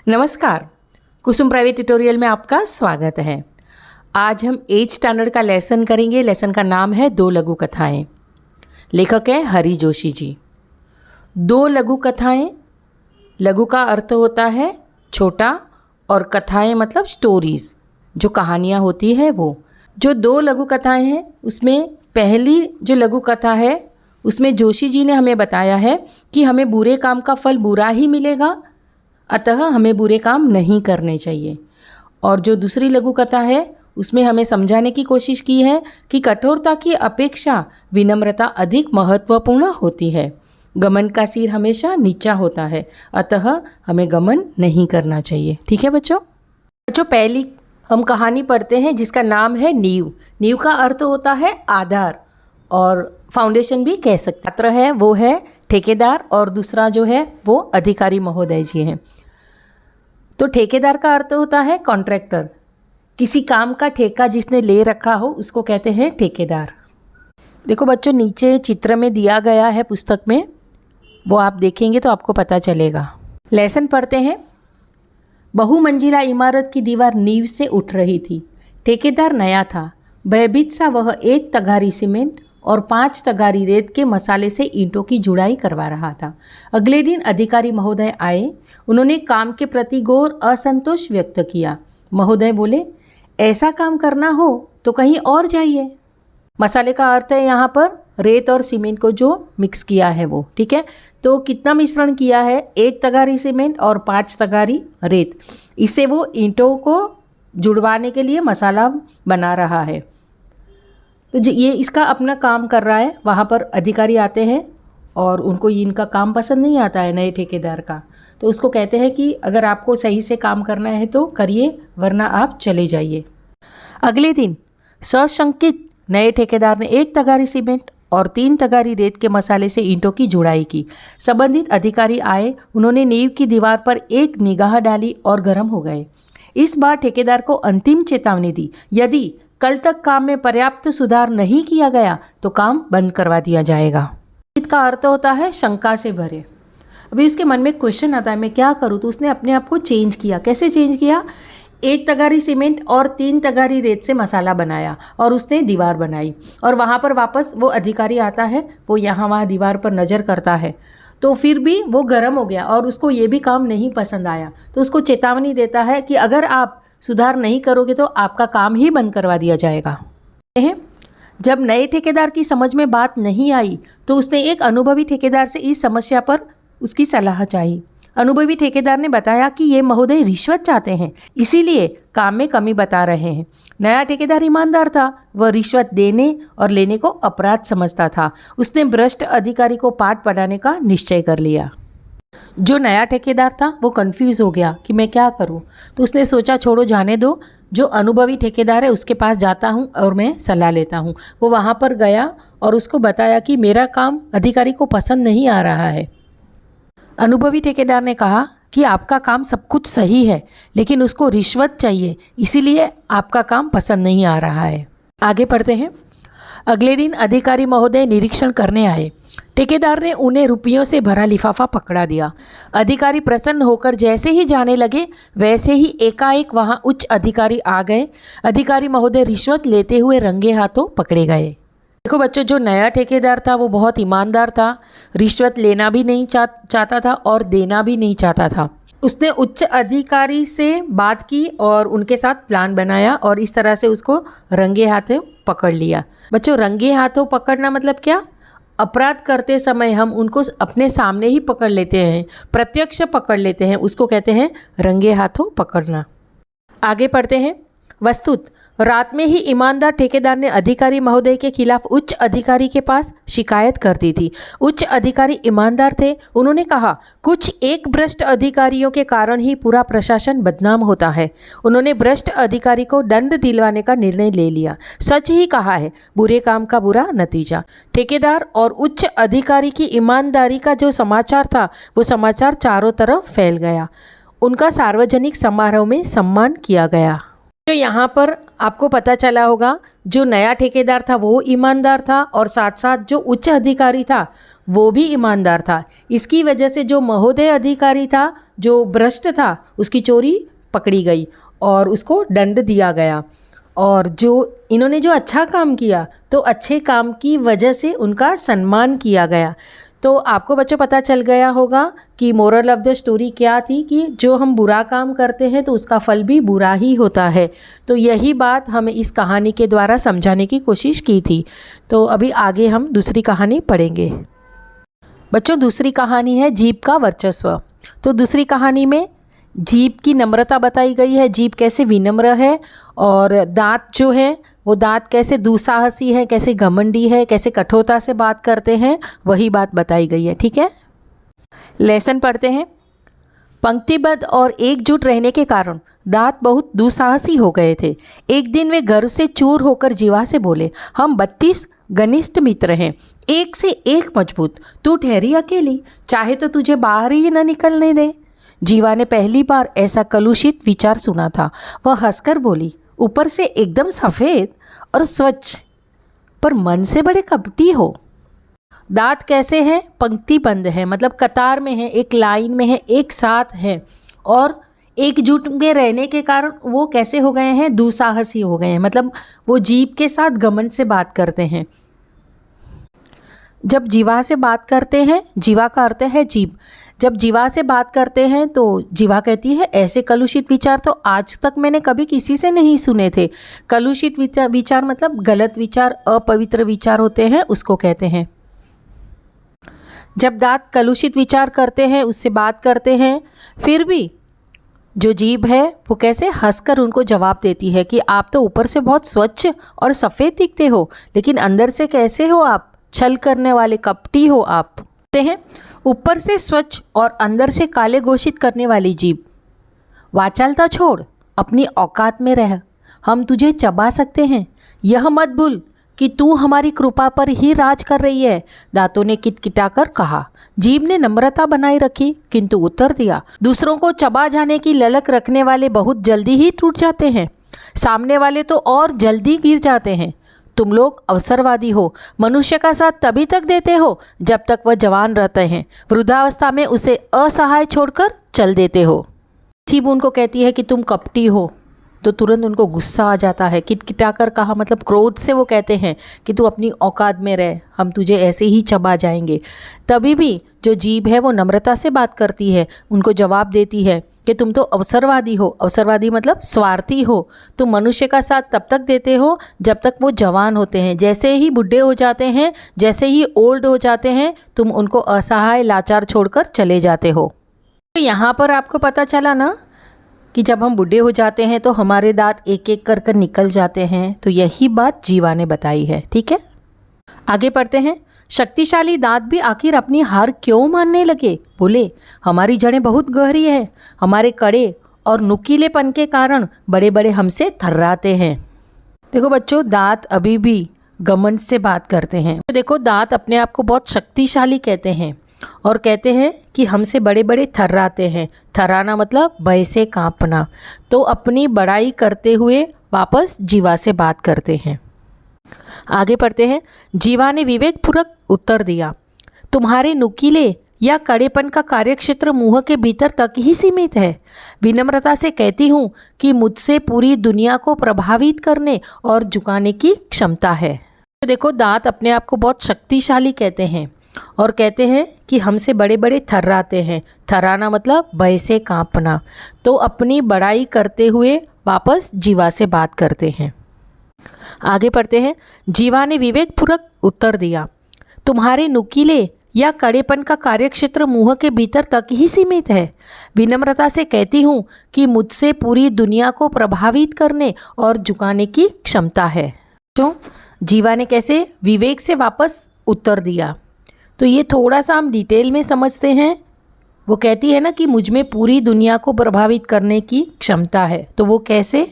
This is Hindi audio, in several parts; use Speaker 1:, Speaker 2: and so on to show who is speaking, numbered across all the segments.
Speaker 1: नमस्कार, कुसुम प्राइवेट ट्यूटोरियल में आपका स्वागत है। आज हम 8th स्टैंडर्ड का लेसन करेंगे। लेसन का नाम है दो लघु कथाएं। लेखक है हरि जोशी जी। दो लघु कथाएं, लघु का अर्थ होता है छोटा और कथाएं मतलब स्टोरीज़, जो कहानियाँ होती है वो। जो दो लघु कथाएं हैं उसमें पहली जो लघु कथा है उसमें जोशी जी ने हमें बताया है कि हमें बुरे काम का फल बुरा ही मिलेगा, अतः हमें बुरे काम नहीं करने चाहिए। और जो दूसरी लघु कथा है उसमें हमें समझाने की कोशिश की है कि कठोरता की अपेक्षा विनम्रता अधिक महत्वपूर्ण होती है। गमन का सिर हमेशा नीचा होता है, अतः हमें गमन नहीं करना चाहिए। ठीक है बच्चों। पहली हम कहानी पढ़ते हैं जिसका नाम है नींव। नींव का अर्थ होता है आधार और फाउंडेशन भी कह सकते। छात्र है वो है ठेकेदार और दूसरा जो है वो अधिकारी महोदय जी हैं। तो ठेकेदार का अर्थ होता है कॉन्ट्रैक्टर। किसी काम का ठेका जिसने ले रखा हो उसको कहते हैं ठेकेदार। देखो बच्चों, नीचे चित्र में दिया गया है पुस्तक में, वो आप देखेंगे तो आपको पता चलेगा। लेसन पढ़ते हैं। बहुमंजिला इमारत की दीवार नींव से उठ रही थी। ठेकेदार नया था। भयभीत सा वह 1 तगारी सीमेंट और 5 तगारी रेत के मसाले से ईंटों की जुड़ाई करवा रहा था। अगले दिन अधिकारी महोदय आए। उन्होंने काम के प्रति घोर असंतोष व्यक्त किया। महोदय बोले, ऐसा काम करना हो तो कहीं और जाइए। मसाले का अर्थ है यहाँ पर रेत और सीमेंट को जो मिक्स किया है वो। ठीक है, तो कितना मिश्रण किया है? 1 तगारी सीमेंट और 5 तगारी रेत। इससे वो ईंटों को जुड़वाने के लिए मसाला बना रहा है। तो ये इसका अपना काम कर रहा है। वहाँ पर अधिकारी आते हैं और उनको इनका काम पसंद नहीं आता है नए ठेकेदार का, तो उसको कहते हैं कि अगर आपको सही से काम करना है तो करिए, वरना आप चले जाइए। अगले दिन सशंकित नए ठेकेदार ने 1 तगारी सीमेंट और 3 तगारी रेत के मसाले से ईंटों की जुड़ाई की। संबंधित अधिकारी आए। उन्होंने नींव की दीवार पर एक निगाह डाली और गर्म हो गए। इस बार ठेकेदार को अंतिम चेतावनी दी, यदि कल तक काम में पर्याप्त सुधार नहीं किया गया तो काम बंद करवा दिया जाएगा। इसका अर्थ होता है शंका से भरे। अभी उसके मन में क्वेश्चन आता है, मैं क्या करूँ? तो उसने अपने आप को चेंज किया। कैसे चेंज किया? 1 तगारी सीमेंट और 3 तगारी रेत से मसाला बनाया और उसने दीवार बनाई। और वहाँ पर वापस वो अधिकारी आता है, वो यहाँ वहाँ दीवार पर नज़र करता है, तो फिर भी वो गर्म हो गया और उसको ये भी काम नहीं पसंद आया। तो उसको चेतावनी देता है कि अगर आप सुधार नहीं करोगे तो आपका काम ही बंद करवा दिया जाएगा। जब नए ठेकेदार की समझ में बात नहीं आई तो उसने एक अनुभवी ठेकेदार से इस समस्या पर उसकी सलाह चाही। अनुभवी ठेकेदार ने बताया कि ये महोदय रिश्वत चाहते हैं, इसीलिए काम में कमी बता रहे हैं। नया ठेकेदार ईमानदार था। वह रिश्वत देने और लेने को अपराध समझता था। उसने भ्रष्ट अधिकारी को पाठ पढ़ाने का निश्चय कर लिया। जो नया ठेकेदार था वो कंफ्यूज हो गया कि मैं क्या करूं। तो उसने सोचा, छोड़ो, जाने दो, जो अनुभवी ठेकेदार है उसके पास जाता हूं और मैं सलाह लेता हूं। वो वहां पर गया और उसको बताया कि मेरा काम अधिकारी को पसंद नहीं आ रहा है। अनुभवी ठेकेदार ने कहा कि आपका काम सब कुछ सही है, लेकिन उसको रिश्वत चाहिए, इसीलिए आपका काम पसंद नहीं आ रहा है। आगे पढ़ते हैं। अगले दिन अधिकारी महोदय निरीक्षण करने आए। ठेकेदार ने उन्हें रुपयों से भरा लिफाफा पकड़ा दिया। अधिकारी प्रसन्न होकर जैसे ही जाने लगे वैसे ही एकाएक वहां उच्च अधिकारी आ गए। अधिकारी महोदय रिश्वत लेते हुए रंगे हाथों पकड़े गए। देखो बच्चों, जो नया ठेकेदार था वो बहुत ईमानदार था। रिश्वत लेना भी नहीं चाहता था और देना भी नहीं चाहता था। उसने उच्च अधिकारी से बात की और उनके साथ प्लान बनाया और इस तरह से उसको रंगे हाथों पकड़ लिया। बच्चों, रंगे हाथों पकड़ना मतलब क्या? अपराध करते समय हम उनको अपने सामने ही पकड़ लेते हैं, प्रत्यक्ष पकड़ लेते हैं, उसको कहते हैं रंगे हाथों पकड़ना। आगे पढ़ते हैं। वस्तुत रात में ही ईमानदार ठेकेदार ने अधिकारी महोदय के खिलाफ उच्च अधिकारी के पास शिकायत कर दी थी। उच्च अधिकारी ईमानदार थे। उन्होंने कहा, कुछ एक भ्रष्ट अधिकारियों के कारण ही पूरा प्रशासन बदनाम होता है। उन्होंने भ्रष्ट अधिकारी को दंड दिलवाने का निर्णय ले लिया। सच ही कहा है, बुरे काम का बुरा नतीजा। ठेकेदार और उच्च अधिकारी की ईमानदारी का जो समाचार था वो समाचार चारों तरफ फैल गया। उनका सार्वजनिक समारोह में सम्मान किया गया। तो यहाँ पर आपको पता चला होगा, जो नया ठेकेदार था वो ईमानदार था और साथ साथ जो उच्च अधिकारी था वो भी ईमानदार था। इसकी वजह से जो महोदय अधिकारी था जो भ्रष्ट था उसकी चोरी पकड़ी गई और उसको दंड दिया गया। और जो इन्होंने जो अच्छा काम किया तो अच्छे काम की वजह से उनका सम्मान किया गया। तो आपको बच्चों पता चल गया होगा कि मोरल ऑफ द स्टोरी क्या थी, कि जो हम बुरा काम करते हैं तो उसका फल भी बुरा ही होता है। तो यही बात हमें इस कहानी के द्वारा समझाने की कोशिश की थी। तो अभी आगे हम दूसरी कहानी पढ़ेंगे। बच्चों दूसरी कहानी है जीभ का वर्चस्व। तो दूसरी कहानी में जीभ की नम्रता बताई गई है, जीभ कैसे विनम्र है और दांत जो है वो दांत कैसे दुस्साहसी है, कैसे घमंडी है, कैसे कठोरता से बात करते हैं, वही बात बताई गई है। ठीक है, लेसन पढ़ते हैं। पंक्तिबद्ध और एकजुट रहने के कारण दांत बहुत दुस्साहसी हो गए थे। एक दिन वे गर्व से चूर होकर जीवा से बोले, हम 32 घनिष्ठ मित्र हैं, एक से एक मजबूत, तू ठहरी अकेली, चाहे तो तुझे बाहर ही न निकलने दे। जीवा ने पहली बार ऐसा कलुषित विचार सुना था। वह हंसकर बोली, ऊपर से एकदम सफ़ेद और स्वच्छ, पर मन से बड़े कपटी हो। दांत कैसे हैं? पंक्तिबद्ध है, मतलब कतार में है, एक लाइन में है, एक साथ है, और एकजुट में रहने के कारण वो कैसे हो गए हैं? दुस्साहसी हो गए हैं, मतलब वो जीभ के साथ घमंड से बात करते हैं। जब जीवा से बात करते हैं, जीवा का अर्थ है जीभ, जब जीवा से बात करते हैं तो जीवा कहती है, ऐसे कलुषित विचार तो आज तक मैंने कभी किसी से नहीं सुने थे। कलुषित विचार मतलब गलत विचार, अपवित्र विचार होते हैं, उसको कहते हैं। जब दांत कलुषित विचार करते हैं, उससे बात करते हैं, फिर भी जो जीभ है वो कैसे हंसकर उनको जवाब देती है कि आप तो ऊपर से बहुत स्वच्छ और सफ़ेद दिखते हो, लेकिन अंदर से कैसे हो आप? छल करने वाले कपटी हो आप। कहते हैं ऊपर से स्वच्छ और अंदर से काले घोषित करने वाली जीभ, वाचालता छोड़, अपनी औकात में रह, हम तुझे चबा सकते हैं। यह मत भूल कि तू हमारी कृपा पर ही राज कर रही है। दांतों ने किटकिटाकर कहा। जीभ ने नम्रता बनाए रखी किंतु उत्तर दिया, दूसरों को चबा जाने की ललक रखने वाले बहुत जल्दी ही टूट जाते हैं, सामने वाले तो और जल्दी गिर जाते हैं। तुम लोग अवसरवादी हो, मनुष्य का साथ तभी तक देते हो जब तक वह जवान रहते हैं, वृद्धावस्था में उसे असहाय छोड़कर चल देते हो। जीभ उनको कहती है कि तुम कपटी हो, तो तुरंत उनको गुस्सा आ जाता है। किटकिटाकर कहा मतलब क्रोध से वो कहते हैं कि तू अपनी औकात में रह, हम तुझे ऐसे ही चबा जाएंगे। तभी भी जो जीभ है वो नम्रता से बात करती है, उनको जवाब देती है कि तुम तो अवसरवादी हो। अवसरवादी मतलब स्वार्थी हो, तुम मनुष्य का साथ तब तक देते हो जब तक वो जवान होते हैं, जैसे ही बूढ़े हो जाते हैं, जैसे ही ओल्ड हो जाते हैं, तुम उनको असहाय लाचार छोड़कर चले जाते हो। तो यहाँ पर आपको पता चला ना कि जब हम बूढ़े हो जाते हैं तो हमारे दांत एक एक कर कर निकल जाते हैं। तो यही बात जीवा ने बताई है। ठीक है, आगे पढ़ते हैं। शक्तिशाली दांत भी आखिर अपनी हार क्यों मानने लगे? बोले, हमारी जड़ें बहुत गहरी हैं, हमारे कड़े और नुकीलेपन के कारण बड़े बड़े हमसे थर्राते हैं। देखो बच्चों, दांत अभी भी घमंड से बात करते हैं। तो देखो, दांत अपने आप को बहुत शक्तिशाली कहते हैं और कहते हैं कि हमसे बड़े बड़े थर्राते हैं। थर्राना मतलब भय से कांपना। तो अपनी बड़ाई करते हुए वापस जीवा से बात करते हैं। आगे पढ़ते हैं। जीवा ने विवेकपूर्वक उत्तर दिया, तुम्हारे नुकीले या कड़ेपन का कार्यक्षेत्र मुंह के भीतर तक ही सीमित है। विनम्रता से कहती हूँ कि मुझसे पूरी दुनिया को प्रभावित करने और झुकाने की क्षमता है। तो देखो, दांत अपने आप को बहुत शक्तिशाली कहते हैं और कहते हैं कि हमसे बड़े बड़े थर्राते हैं। थर्राना मतलब भय से कांपना। तो अपनी बड़ाई करते हुए वापस जीवा से बात करते हैं। आगे पढ़ते हैं। जीवा ने विवेकपूर्वक उत्तर दिया, तुम्हारे नुकीले या कड़ेपन का कार्यक्षेत्र मुंह के भीतर तक ही सीमित है। विनम्रता से कहती हूँ कि मुझसे पूरी दुनिया को प्रभावित करने और झुकाने की क्षमता है। तो जीवा ने कैसे विवेक से वापस उत्तर दिया, तो ये थोड़ा सा हम डिटेल में समझते हैं। वो कहती है ना कि मुझ में पूरी दुनिया को प्रभावित करने की क्षमता है। तो वो कैसे?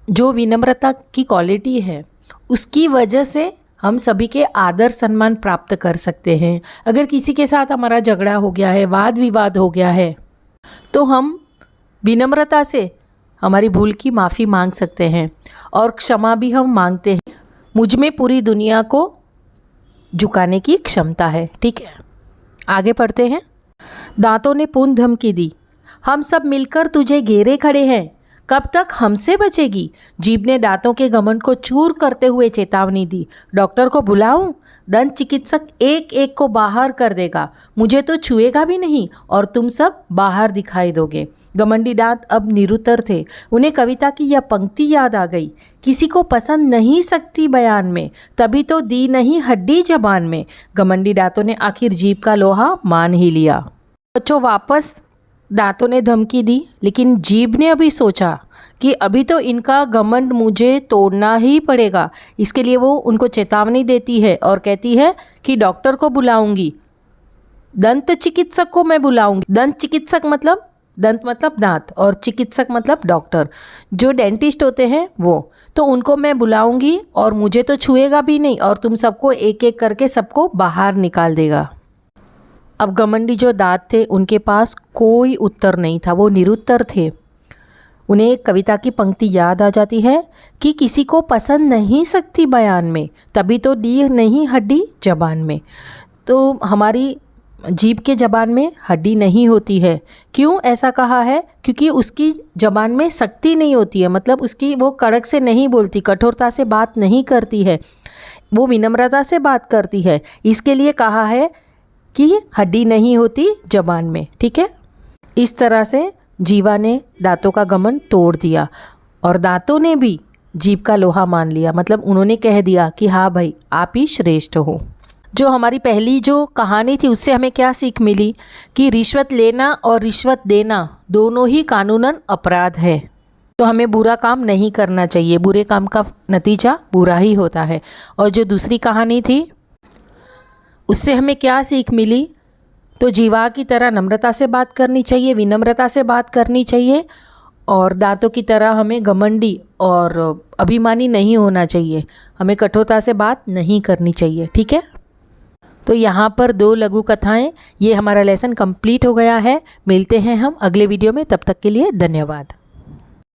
Speaker 1: जो विनम्रता की क्वालिटी है उसकी वजह से हम सभी के आदर सम्मान प्राप्त कर सकते हैं। अगर किसी के साथ हमारा झगड़ा हो गया है, वाद विवाद हो गया है, तो हम विनम्रता से हमारी भूल की माफ़ी मांग सकते हैं और क्षमा भी हम मांगते हैं। मुझ में पूरी दुनिया को झुकाने की क्षमता है। ठीक है, आगे पढ़ते हैं। दांतों ने पुनः धमकी दी, हम सब मिलकर तुझे घेरे खड़े हैं, कब तक हमसे बचेगी? जीभ ने दांतों के घमंड को चूर करते हुए चेतावनी दी। डॉक्टर को बुलाऊं? दंत चिकित्सक एक एक को बाहर कर देगा, मुझे तो छुएगा भी नहीं और तुम सब बाहर दिखाई दोगे। घमंडी दांत अब निरुत्तर थे। उन्हें कविता की यह पंक्ति याद आ गई, किसी को पसंद नहीं सकती बयान में, तभी तो दी नहीं हड्डी जबान में। घमंडी दांतों ने आखिर जीभ का लोहा मान ही लिया। बच्चों, वापस दांतों ने धमकी दी, लेकिन जीभ ने अभी सोचा कि अभी तो इनका घमंड मुझे तोड़ना ही पड़ेगा। इसके लिए वो उनको चेतावनी देती है और कहती है कि डॉक्टर को बुलाऊंगी, दंत चिकित्सक को मैं बुलाऊंगी। दंत चिकित्सक मतलब दंत मतलब दांत और चिकित्सक मतलब डॉक्टर, जो डेंटिस्ट होते हैं वो, तो उनको मैं बुलाऊंगी और मुझे तो छुएगा भी नहीं और तुम सबको एक एक करके सबको बाहर निकाल देगा। अब घमंडी जो दांत थे उनके पास कोई उत्तर नहीं था, वो निरुत्तर थे। उन्हें एक कविता की पंक्ति याद आ जाती है कि किसी को पसंद नहीं सकती बयान में, तभी तो दी नहीं हड्डी जबान में। तो हमारी जीभ के जबान में हड्डी नहीं होती है। क्यों ऐसा कहा है? क्योंकि उसकी जबान में शक्ति नहीं होती है, मतलब उसकी वो कड़क से नहीं बोलती, कठोरता से बात नहीं करती है, वो विनम्रता से बात करती है। इसके लिए कहा है कि हड्डी नहीं होती जबान में। ठीक है, इस तरह से जीवा ने दांतों का घमंड तोड़ दिया और दांतों ने भी जीभ का लोहा मान लिया, मतलब उन्होंने कह दिया कि हाँ भाई, आप ही श्रेष्ठ हो। जो हमारी पहली जो कहानी थी उससे हमें क्या सीख मिली कि रिश्वत लेना और रिश्वत देना दोनों ही कानूनन अपराध है, तो हमें बुरा काम नहीं करना चाहिए, बुरे काम का नतीजा बुरा ही होता है। और जो दूसरी कहानी थी उससे हमें क्या सीख मिली, तो जीवा की तरह नम्रता से बात करनी चाहिए, विनम्रता से बात करनी चाहिए, और दांतों की तरह हमें घमंडी और अभिमानी नहीं होना चाहिए, हमें कठोरता से बात नहीं करनी चाहिए। ठीक है, तो यहाँ पर 2 लघु कथाएं, ये हमारा लेसन कंप्लीट हो गया है। मिलते हैं हम अगले वीडियो में, तब तक के लिए धन्यवाद।